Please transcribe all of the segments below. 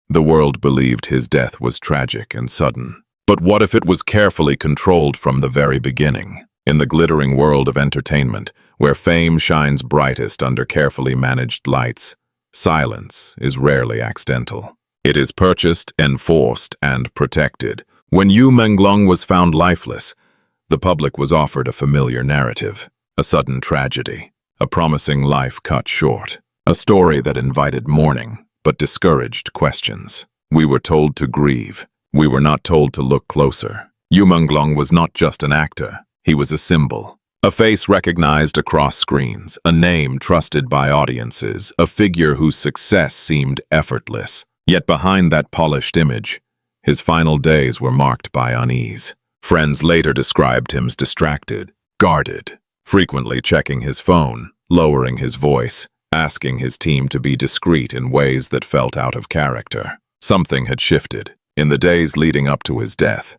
The world believed his death was tragic and sudden. But what if it was carefully controlled from the very beginning? In the glittering world of entertainment, where fame shines brightest under carefully managed lights, silence is rarely accidental. It is purchased, enforced, and protected. When Yu Menglong was found lifeless, the public was offered a familiar narrative, a sudden tragedy, a promising life cut short, a story that invited mourning but discouraged questions. We were told to grieve. We were not told to look closer. Yu Menglong was not just an actor. He was a symbol, a face recognized across screens, a name trusted by audiences, a figure whose success seemed effortless. Yet behind that polished image, his final days were marked by unease. Friends later described him as distracted, guarded, frequently checking his phone, lowering his voice, asking his team to be discreet in ways that felt out of character. Something had shifted. In the days leading up to his death,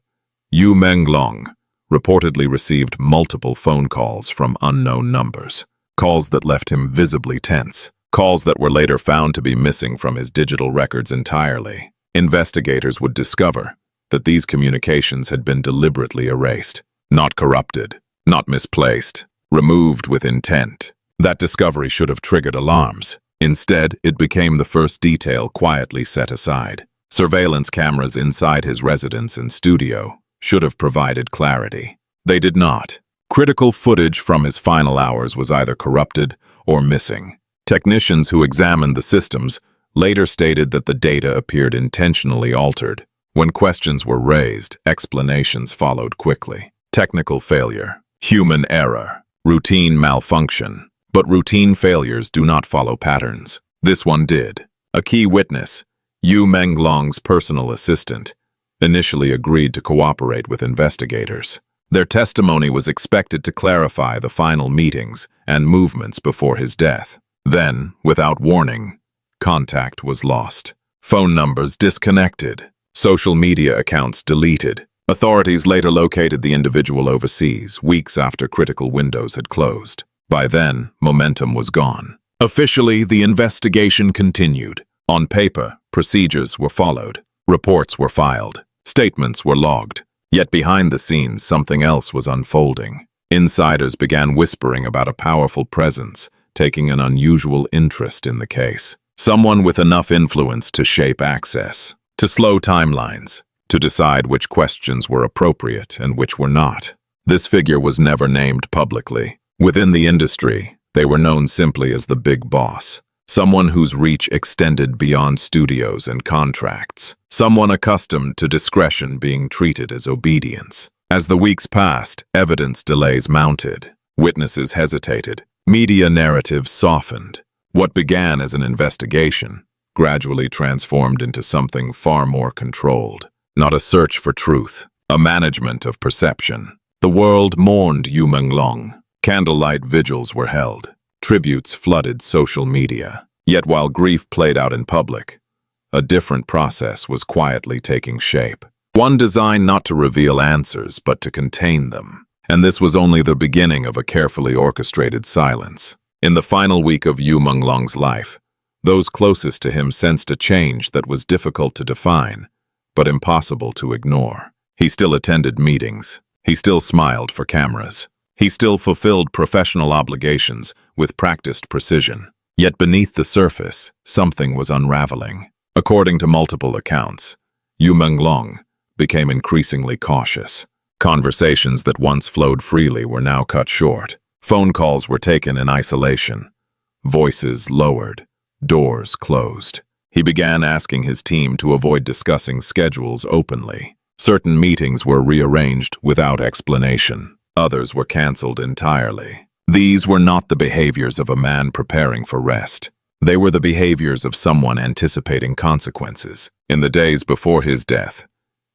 Yu Menglong reportedly received multiple phone calls from unknown numbers, calls that left him visibly tense, calls that were later found to be missing from his digital records entirely. Investigators would discover that these communications had been deliberately erased, not corrupted, not misplaced, removed with intent. That discovery should have triggered alarms. Instead, it became the first detail quietly set aside. Surveillance cameras inside his residence and studio should have provided clarity. They did not. Critical footage from his final hours was either corrupted or missing. Technicians who examined the systems later stated that the data appeared intentionally altered. When questions were raised, explanations followed quickly. Technical failure, human error, routine malfunction. But routine failures do not follow patterns. This one did. A key witness, Yu Menglong's personal assistant, initially agreed to cooperate with investigators. Their testimony was expected to clarify the final meetings and movements before his death. Then, without warning, contact was lost. Phone numbers disconnected. Social media accounts deleted. Authorities later located the individual overseas, weeks after critical windows had closed. By then, momentum was gone. Officially, the investigation continued. On paper, procedures were followed. Reports were filed. Statements were logged. Yet behind the scenes, something else was unfolding. Insiders began whispering about a powerful presence, taking an unusual interest in the case. Someone with enough influence to shape access, to slow timelines, to decide which questions were appropriate and which were not. This figure was never named publicly. Within the industry, they were known simply as the Big Boss, someone whose reach extended beyond studios and contracts, someone accustomed to discretion being treated as obedience. As the weeks passed, evidence delays mounted, witnesses hesitated, media narratives softened. What began as an investigation gradually transformed into something far more controlled. Not a search for truth, a management of perception. The world mourned Yu Menglong. Candlelight vigils were held. Tributes flooded social media. Yet while grief played out in public, a different process was quietly taking shape. One designed not to reveal answers, but to contain them. And this was only the beginning of a carefully orchestrated silence. In the final week of Yu Menglong's life, those closest to him sensed a change that was difficult to define, but impossible to ignore. He still attended meetings. He still smiled for cameras. He still fulfilled professional obligations with practiced precision. Yet beneath the surface, something was unraveling. According to multiple accounts, Yu Menglong became increasingly cautious. Conversations that once flowed freely were now cut short. Phone calls were taken in isolation. Voices lowered. Doors closed. He began asking his team to avoid discussing schedules openly. Certain meetings were rearranged without explanation. Others were canceled entirely. These were not the behaviors of a man preparing for rest. They were the behaviors of someone anticipating consequences. In the days before his death,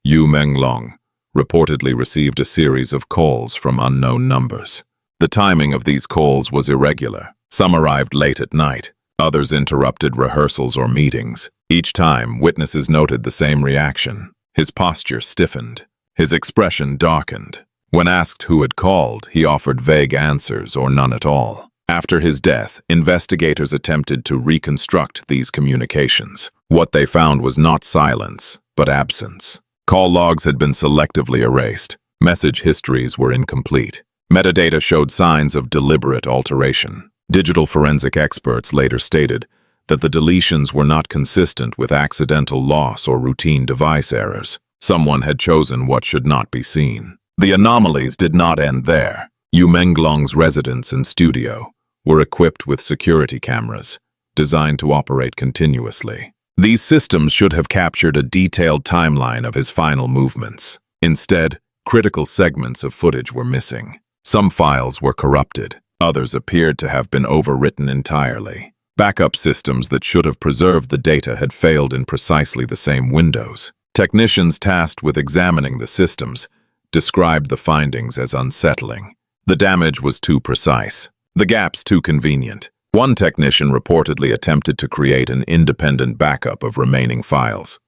Yu Menglong reportedly received a series of calls from unknown numbers. The timing of these calls was irregular. Some arrived late at night. Others interrupted rehearsals or meetings. Each time, witnesses noted the same reaction. His posture stiffened. His expression darkened. When asked who had called, he offered vague answers or none at all. After his death, investigators attempted to reconstruct these communications. What they found was not silence, but absence. Call logs had been selectively erased. Message histories were incomplete. Metadata showed signs of deliberate alteration. Digital forensic experts later stated that the deletions were not consistent with accidental loss or routine device errors. Someone had chosen what should not be seen. The anomalies did not end there. Yu Menglong's residence and studio were equipped with security cameras, designed to operate continuously. These systems should have captured a detailed timeline of his final movements. Instead, critical segments of footage were missing. Some files were corrupted. Others appeared to have been overwritten entirely. Backup systems that should have preserved the data had failed in precisely the same windows. Technicians tasked with examining the systems described the findings as unsettling. The damage was too precise. The gaps too convenient. One technician reportedly attempted to create an independent backup of remaining files,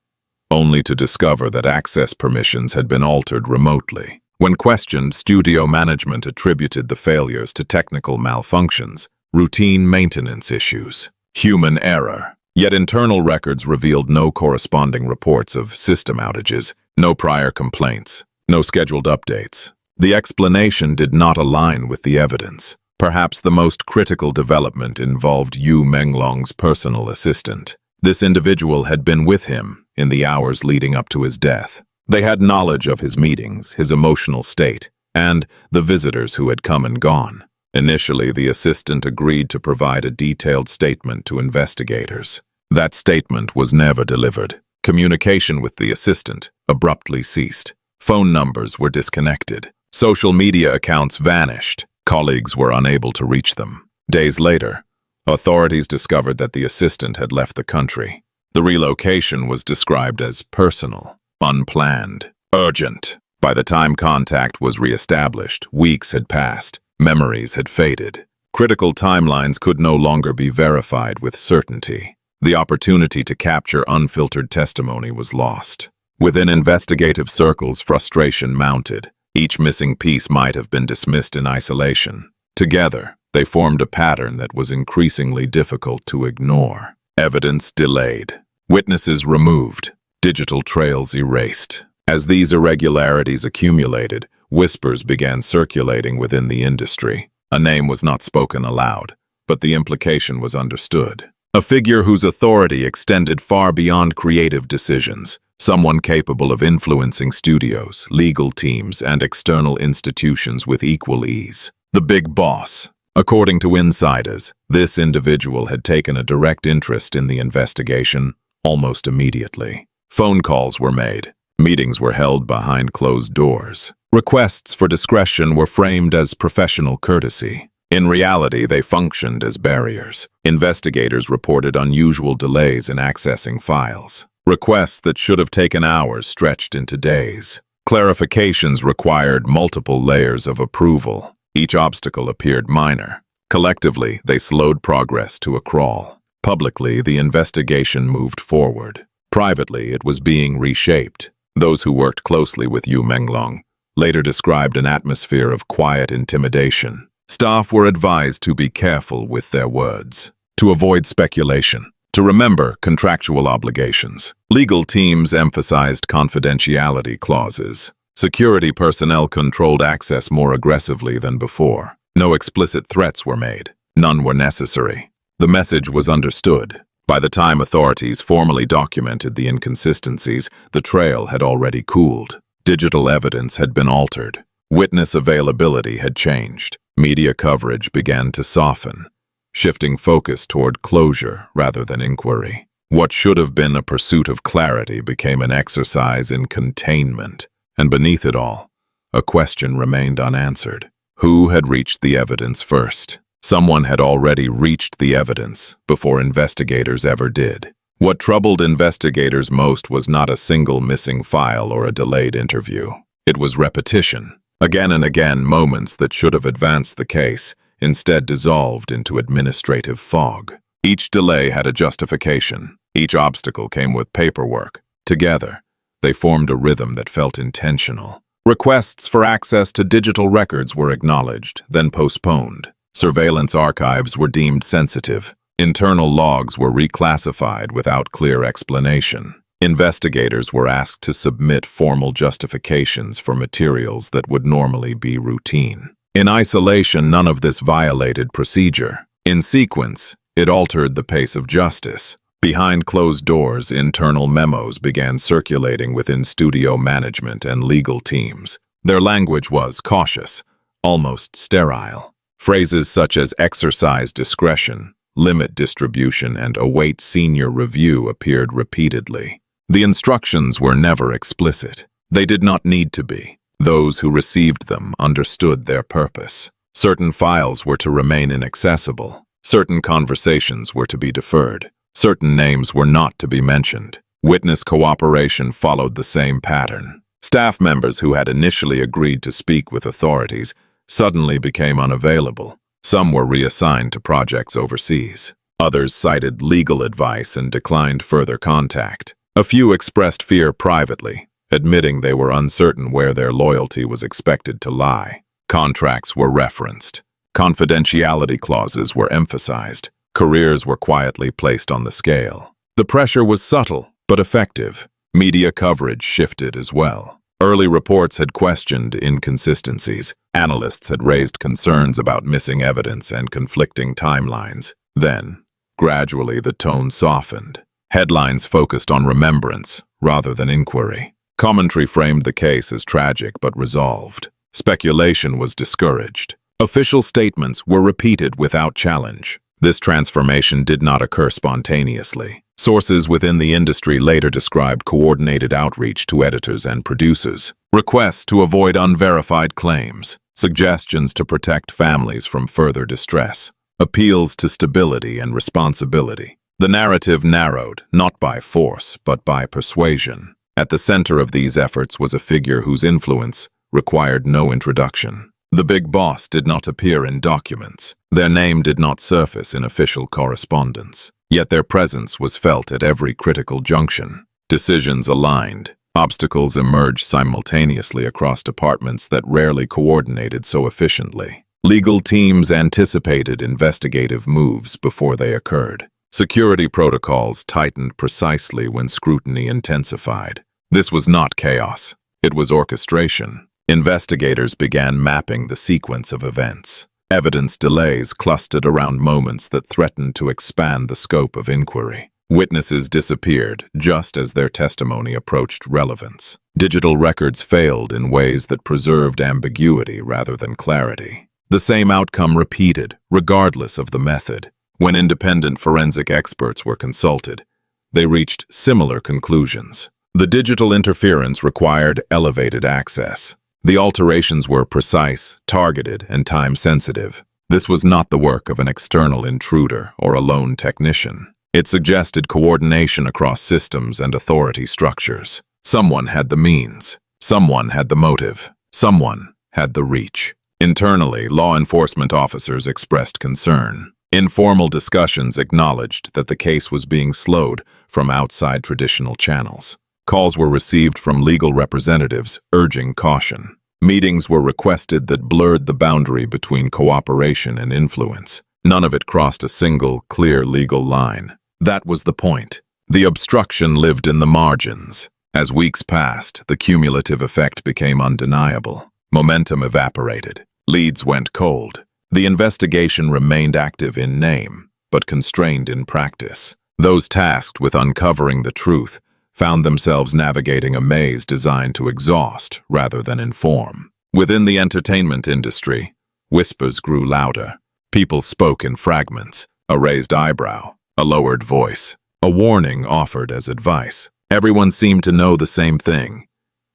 only to discover that access permissions had been altered remotely. When questioned, studio management attributed the failures to technical malfunctions, routine maintenance issues, human error. Yet internal records revealed no corresponding reports of system outages, no prior complaints, no scheduled updates. The explanation did not align with the evidence. Perhaps the most critical development involved Yu Menglong's personal assistant. This individual had been with him in the hours leading up to his death. They had knowledge of his meetings, his emotional state, and the visitors who had come and gone. Initially, the assistant agreed to provide a detailed statement to investigators. That statement was never delivered. Communication with the assistant abruptly ceased. Phone numbers were disconnected. Social media accounts vanished. Colleagues were unable to reach them. Days later, authorities discovered that the assistant had left the country. The relocation was described as personal, unplanned, urgent. By the time contact was re-established, weeks had passed. Memories had faded. Critical timelines could no longer be verified with certainty. The opportunity to capture unfiltered testimony was lost. Within investigative circles, frustration mounted. Each missing piece might have been dismissed in isolation. Together, they formed a pattern that was increasingly difficult to ignore. Evidence delayed. Witnesses removed. Digital trails erased. As these irregularities accumulated, whispers began circulating within the industry. A name was not spoken aloud, but the implication was understood. A figure whose authority extended far beyond creative decisions. Someone capable of influencing studios, legal teams, and external institutions with equal ease. The big boss. According to insiders, this individual had taken a direct interest in the investigation almost immediately. Phone calls were made. Meetings were held behind closed doors. Requests for discretion were framed as professional courtesy. In reality, they functioned as barriers. Investigators reported unusual delays in accessing files. Requests that should have taken hours stretched into days. Clarifications required multiple layers of approval. Each obstacle appeared minor. Collectively, they slowed progress to a crawl. Publicly, the investigation moved forward. Privately, it was being reshaped. Those who worked closely with Yu Menglong later described an atmosphere of quiet intimidation. Staff were advised to be careful with their words, to avoid speculation, to remember contractual obligations. Legal teams emphasized confidentiality clauses. Security personnel controlled access more aggressively than before. No explicit threats were made. None were necessary. The message was understood. By the time authorities formally documented the inconsistencies, the trail had already cooled. Digital evidence had been altered. Witness availability had changed. Media coverage began to soften, shifting focus toward closure rather than inquiry. What should have been a pursuit of clarity became an exercise in containment, and beneath it all, a question remained unanswered. Who had reached the evidence first? Someone had already reached the evidence before investigators ever did. What troubled investigators most was not a single missing file or a delayed interview. It was repetition. Again and again, moments that should have advanced the case instead dissolved into administrative fog. Each delay had a justification. Each obstacle came with paperwork. Together, they formed a rhythm that felt intentional. Requests for access to digital records were acknowledged, then postponed. Surveillance archives were deemed sensitive. Internal logs were reclassified without clear explanation. Investigators were asked to submit formal justifications for materials that would normally be routine. In isolation, none of this violated procedure. In sequence, it altered the pace of justice. Behind closed doors, internal memos began circulating within studio management and legal teams. Their language was cautious, almost sterile. Phrases such as exercise discretion, limit distribution, and await senior review appeared repeatedly. The instructions were never explicit. They did not need to be. Those who received them understood their purpose. Certain files were to remain inaccessible. Certain conversations were to be deferred. Certain names were not to be mentioned. Witness cooperation followed the same pattern. Staff members who had initially agreed to speak with authorities suddenly became unavailable. Some were reassigned to projects overseas. Others cited legal advice and declined further contact. A few expressed fear privately, admitting they were uncertain where their loyalty was expected to lie. Contracts were referenced. Confidentiality clauses were emphasized. Careers were quietly placed on the scale. The pressure was subtle, but effective. Media coverage shifted as well. Early reports had questioned inconsistencies. Analysts had raised concerns about missing evidence and conflicting timelines. Then, gradually, the tone softened. Headlines focused on remembrance rather than inquiry. Commentary framed the case as tragic but resolved. Speculation was discouraged. Official statements were repeated without challenge. This transformation did not occur spontaneously. Sources within the industry later described coordinated outreach to editors and producers, requests to avoid unverified claims, suggestions to protect families from further distress, appeals to stability and responsibility. The narrative narrowed, not by force, but by persuasion. At the center of these efforts was a figure whose influence required no introduction. The big boss did not appear in documents. Their name did not surface in official correspondence. Yet their presence was felt at every critical junction. Decisions aligned. Obstacles emerged simultaneously across departments that rarely coordinated so efficiently. Legal teams anticipated investigative moves before they occurred. Security protocols tightened precisely when scrutiny intensified. This was not chaos. It was orchestration. Investigators began mapping the sequence of events. Evidence delays clustered around moments that threatened to expand the scope of inquiry. Witnesses disappeared just as their testimony approached relevance. Digital records failed in ways that preserved ambiguity rather than clarity. The same outcome repeated, regardless of the method. When independent forensic experts were consulted, they reached similar conclusions. The digital interference required elevated access. The alterations were precise, targeted, and time-sensitive. This was not the work of an external intruder or a lone technician. It suggested coordination across systems and authority structures. Someone had the means. Someone had the motive. Someone had the reach. Internally, law enforcement officers expressed concern. Informal discussions acknowledged that the case was being slowed from outside traditional channels. Calls were received from legal representatives urging caution. Meetings were requested that blurred the boundary between cooperation and influence. None of it crossed a single, clear legal line. That was the point. The obstruction lived in the margins. As weeks passed, the cumulative effect became undeniable. Momentum evaporated. Leads went cold. The investigation remained active in name, but constrained in practice. Those tasked with uncovering the truth found themselves navigating a maze designed to exhaust rather than inform. Within the entertainment industry, whispers grew louder. People spoke in fragments, a raised eyebrow, a lowered voice, a warning offered as advice. Everyone seemed to know the same thing,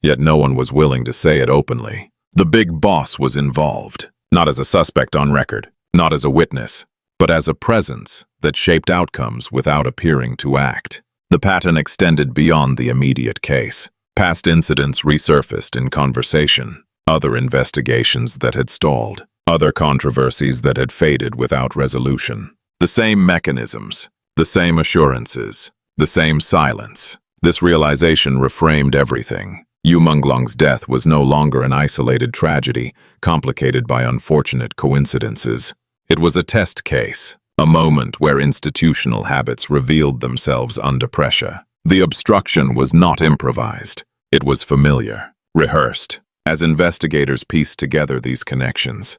yet no one was willing to say it openly. The big boss was involved, not as a suspect on record, not as a witness, but as a presence that shaped outcomes without appearing to act. The pattern extended beyond the immediate case. Past incidents resurfaced in conversation, other investigations that had stalled, other controversies that had faded without resolution. The same mechanisms, the same assurances, the same silence. This realization reframed everything. Yu Menglong's death was no longer an isolated tragedy, complicated by unfortunate coincidences. It was a test case, a moment where institutional habits revealed themselves under pressure. The obstruction was not improvised. It was familiar, rehearsed. As investigators pieced together these connections,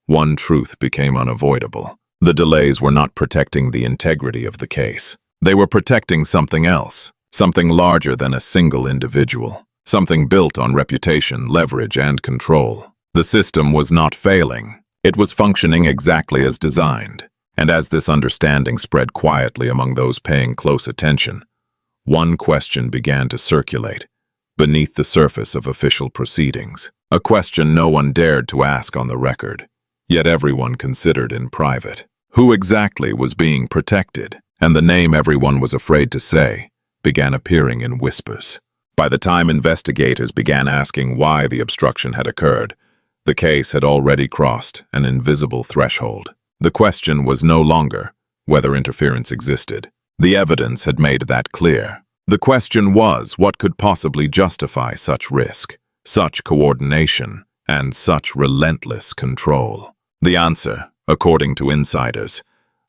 one truth became unavoidable. The delays were not protecting the integrity of the case. They were protecting something else, something larger than a single individual, something built on reputation, leverage, and control. The system was not failing. It was functioning exactly as designed. And as this understanding spread quietly among those paying close attention, one question began to circulate beneath the surface of official proceedings, a question no one dared to ask on the record, yet everyone considered in private. Who exactly was being protected? And the name everyone was afraid to say began appearing in whispers. By the time investigators began asking why the obstruction had occurred, the case had already crossed an invisible threshold. The question was no longer whether interference existed. The evidence had made that clear. The question was what could possibly justify such risk, such coordination, and such relentless control. The answer, according to insiders,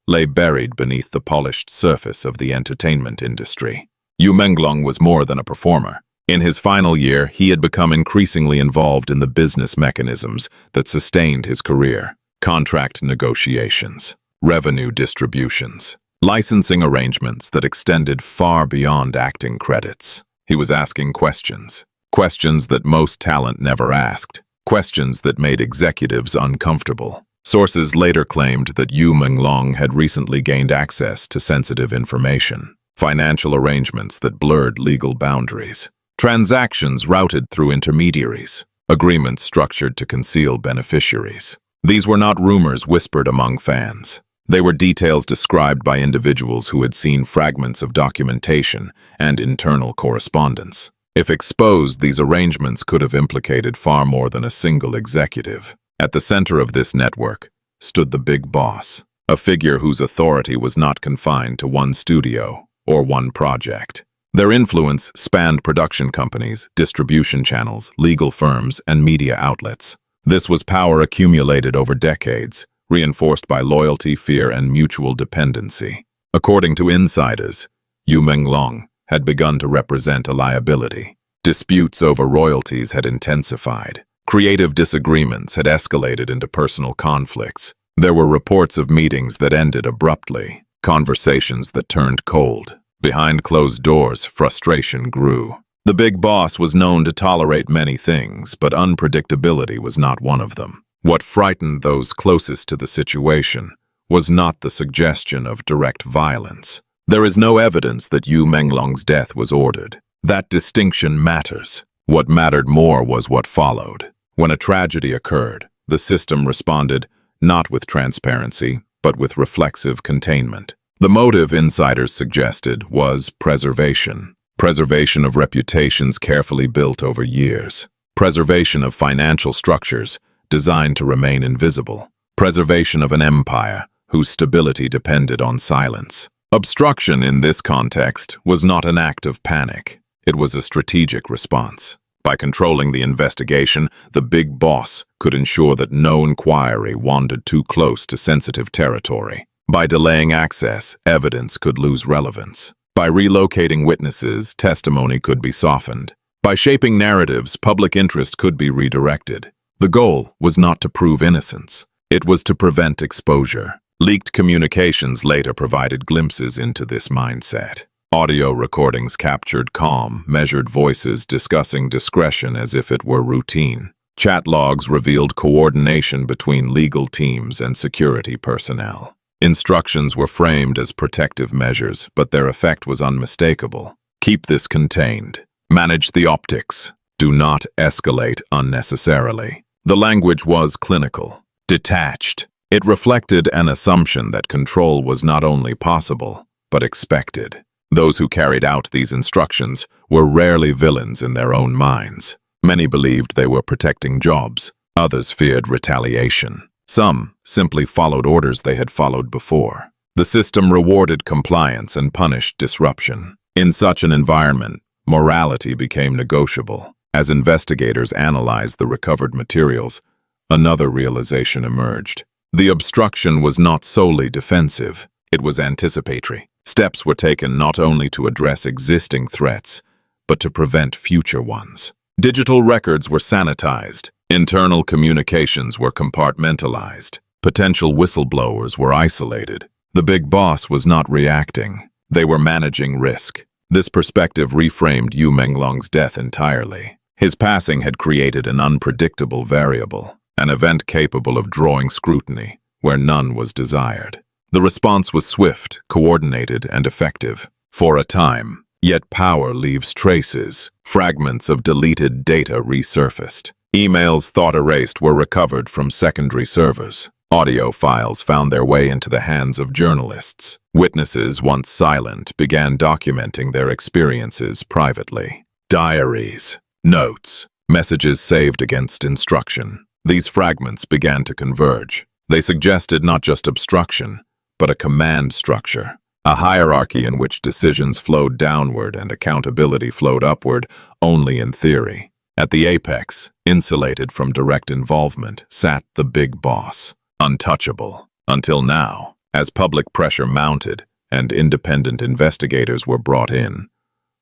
lay buried beneath the polished surface of the entertainment industry. Yu Menglong was more than a performer. In his final year, he had become increasingly involved in the business mechanisms that sustained his career. Contract negotiations, revenue distributions, licensing arrangements that extended far beyond acting credits. He was asking questions that most talent never asked, questions that made executives uncomfortable. Sources later claimed that Yu Menglong had recently gained access to sensitive information, financial arrangements that blurred legal boundaries, transactions routed through intermediaries, agreements structured to conceal beneficiaries. These were not rumors whispered among fans. They were details described by individuals who had seen fragments of documentation and internal correspondence. If exposed, these arrangements could have implicated far more than a single executive. At the center of this network stood the big boss, a figure whose authority was not confined to one studio or one project. Their influence spanned production companies, distribution channels, legal firms, and media outlets. This was power accumulated over decades, reinforced by loyalty, fear, and mutual dependency. According to insiders, Yu Menglong had begun to represent a liability. Disputes over royalties had intensified. Creative disagreements had escalated into personal conflicts. There were reports of meetings that ended abruptly, conversations that turned cold. Behind closed doors, frustration grew. The big boss was known to tolerate many things, but unpredictability was not one of them. What frightened those closest to the situation was not the suggestion of direct violence. There is no evidence that Yu Menglong's death was ordered. That distinction matters. What mattered more was what followed. When a tragedy occurred, the system responded not with transparency, but with reflexive containment. The motive, insiders suggested, was preservation. Preservation of reputations carefully built over years. Preservation of financial structures designed to remain invisible. Preservation of an empire whose stability depended on silence. Obstruction in this context was not an act of panic. It was a strategic response. By controlling the investigation, the big boss could ensure that no inquiry wandered too close to sensitive territory. By delaying access, evidence could lose relevance. By relocating witnesses, testimony could be softened. By shaping narratives, public interest could be redirected. The goal was not to prove innocence. It was to prevent exposure. Leaked communications later provided glimpses into this mindset. Audio recordings captured calm, measured voices discussing discretion as if it were routine. Chat logs revealed coordination between legal teams and security personnel. Instructions were framed as protective measures, but their effect was unmistakable. Keep this contained. Manage the optics. Do not escalate unnecessarily. The language was clinical, detached. It reflected an assumption that control was not only possible, but expected. Those who carried out these instructions were rarely villains in their own minds. Many believed they were protecting jobs. Others feared retaliation. Some simply followed orders they had followed before. The system rewarded compliance and punished disruption. In such an environment, morality became negotiable. As investigators analyzed the recovered materials, another realization emerged. The obstruction was not solely defensive, it was anticipatory. Steps were taken not only to address existing threats, but to prevent future ones. Digital records were sanitized, internal communications were compartmentalized, potential whistleblowers were isolated. The big boss was not reacting, they were managing risk. This perspective reframed Yu Menglong's death entirely. His passing had created an unpredictable variable, an event capable of drawing scrutiny where none was desired. The response was swift, coordinated, and effective. For a time, yet power leaves traces. Fragments of deleted data resurfaced. Emails thought erased were recovered from secondary servers. Audio files found their way into the hands of journalists. Witnesses, once silent, began documenting their experiences privately. Diaries, notes, messages saved against instruction. These fragments began to converge. They suggested not just obstruction, but a command structure, a hierarchy in which decisions flowed downward and accountability flowed upward only in theory. At the apex, insulated from direct involvement, sat the big boss, untouchable. Until now, as public pressure mounted and independent investigators were brought in,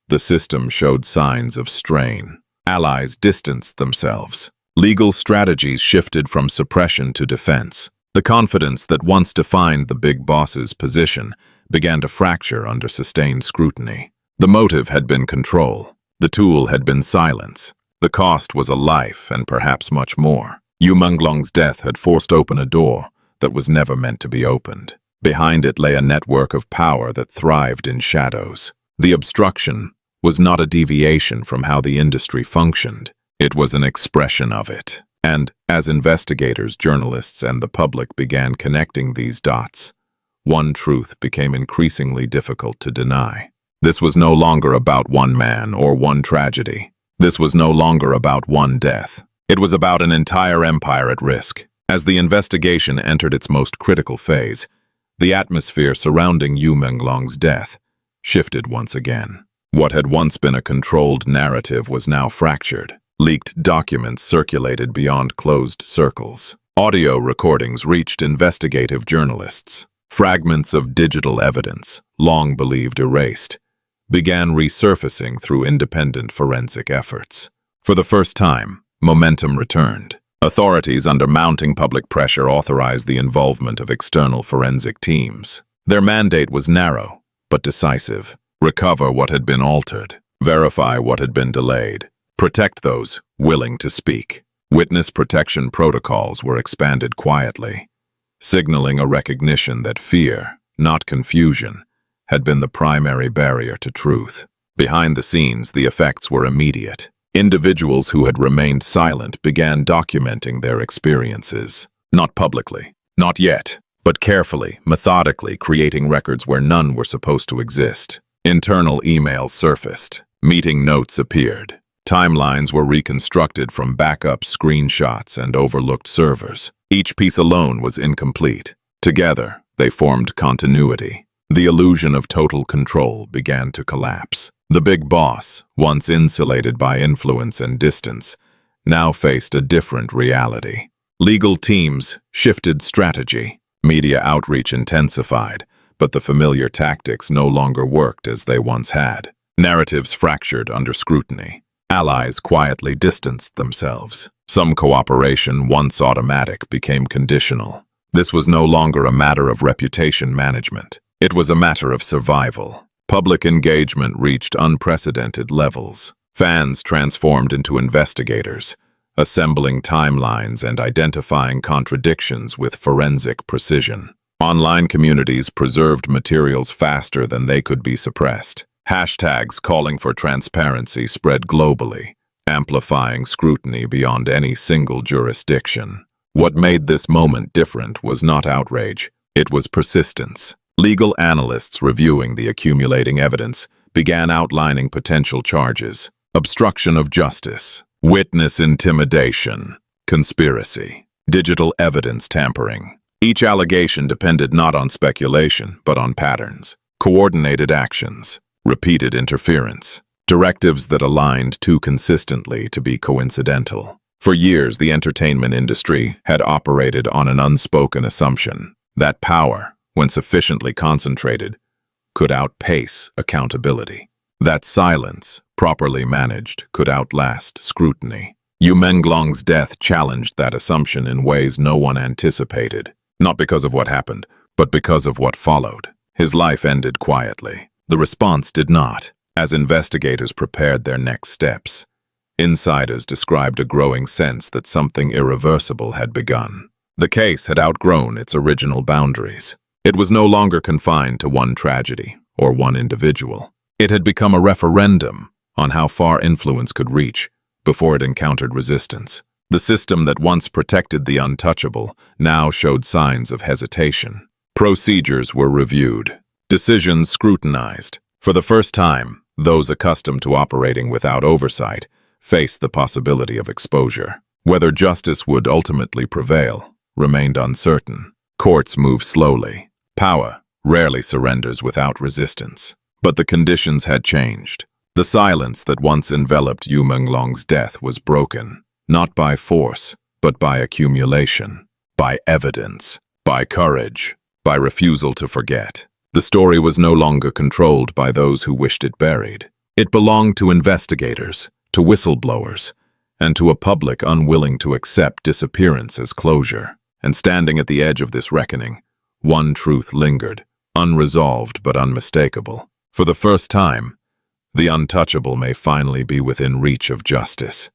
the system showed signs of strain. Allies distanced themselves. Legal strategies shifted from suppression to defense. The confidence that once defined the big boss's position began to fracture under sustained scrutiny. The motive had been control. The tool had been silence. The cost was a life and perhaps much more. Yu Menglong's death had forced open a door that was never meant to be opened. Behind it lay a network of power that thrived in shadows. The obstruction was not a deviation from how the industry functioned. It was an expression of it. And as investigators, journalists, and the public began connecting these dots, one truth became increasingly difficult to deny. This was no longer about one man or one tragedy. This was no longer about one death. It was about an entire empire at risk. As the investigation entered its most critical phase, the atmosphere surrounding Yu Menglong's death shifted once again. What had once been a controlled narrative was now fractured. Leaked documents circulated beyond closed circles. Audio recordings reached investigative journalists. Fragments of digital evidence, long believed erased, began resurfacing through independent forensic efforts. For the first time, momentum returned. Authorities under mounting public pressure authorized the involvement of external forensic teams. Their mandate was narrow, but decisive. Recover what had been altered. Verify what had been delayed. Protect those willing to speak. Witness protection protocols were expanded quietly, signaling a recognition that fear, not confusion, had been the primary barrier to truth. Behind the scenes, the effects were immediate. Individuals who had remained silent began documenting their experiences. Not publicly, not yet, but carefully, methodically, creating records where none were supposed to exist. Internal emails surfaced. Meeting notes appeared. Timelines were reconstructed from backup screenshots and overlooked servers. Each piece alone was incomplete. Together, they formed continuity. The illusion of total control began to collapse. The big boss, once insulated by influence and distance, now faced a different reality. Legal teams shifted strategy. Media outreach intensified, but the familiar tactics no longer worked as they once had. Narratives fractured under scrutiny. Allies quietly distanced themselves. Some cooperation, once automatic, became conditional. This was no longer a matter of reputation management. It was a matter of survival. Public engagement reached unprecedented levels. Fans transformed into investigators, assembling timelines and identifying contradictions with forensic precision. Online communities preserved materials faster than they could be suppressed. Hashtags calling for transparency spread globally, amplifying scrutiny beyond any single jurisdiction. What made this moment different was not outrage, it was persistence. Legal analysts reviewing the accumulating evidence began outlining potential charges: obstruction of justice, witness intimidation, conspiracy, digital evidence tampering. Each allegation depended not on speculation, but on patterns, coordinated actions, repeated interference, directives that aligned too consistently to be coincidental. For years, the entertainment industry had operated on an unspoken assumption that power, when sufficiently concentrated, could outpace accountability. That silence, properly managed, could outlast scrutiny. Yu Menglong's death challenged that assumption in ways no one anticipated, not because of what happened, but because of what followed. His life ended quietly. The response did not. As investigators prepared their next steps, insiders described a growing sense that something irreversible had begun. The case had outgrown its original boundaries. It was no longer confined to one tragedy or one individual. It had become a referendum on how far influence could reach before it encountered resistance. The system that once protected the untouchable now showed signs of hesitation. Procedures were reviewed, decisions scrutinized. For the first time, those accustomed to operating without oversight faced the possibility of exposure. Whether justice would ultimately prevail remained uncertain. Courts moved slowly. Power rarely surrenders without resistance. But the conditions had changed. The silence that once enveloped Yu Menglong's death was broken, not by force, but by accumulation, by evidence, by courage, by refusal to forget. The story was no longer controlled by those who wished it buried. It belonged to investigators, to whistleblowers, and to a public unwilling to accept disappearance as closure. And standing at the edge of this reckoning, one truth lingered, unresolved but unmistakable. For the first time, the untouchable may finally be within reach of justice.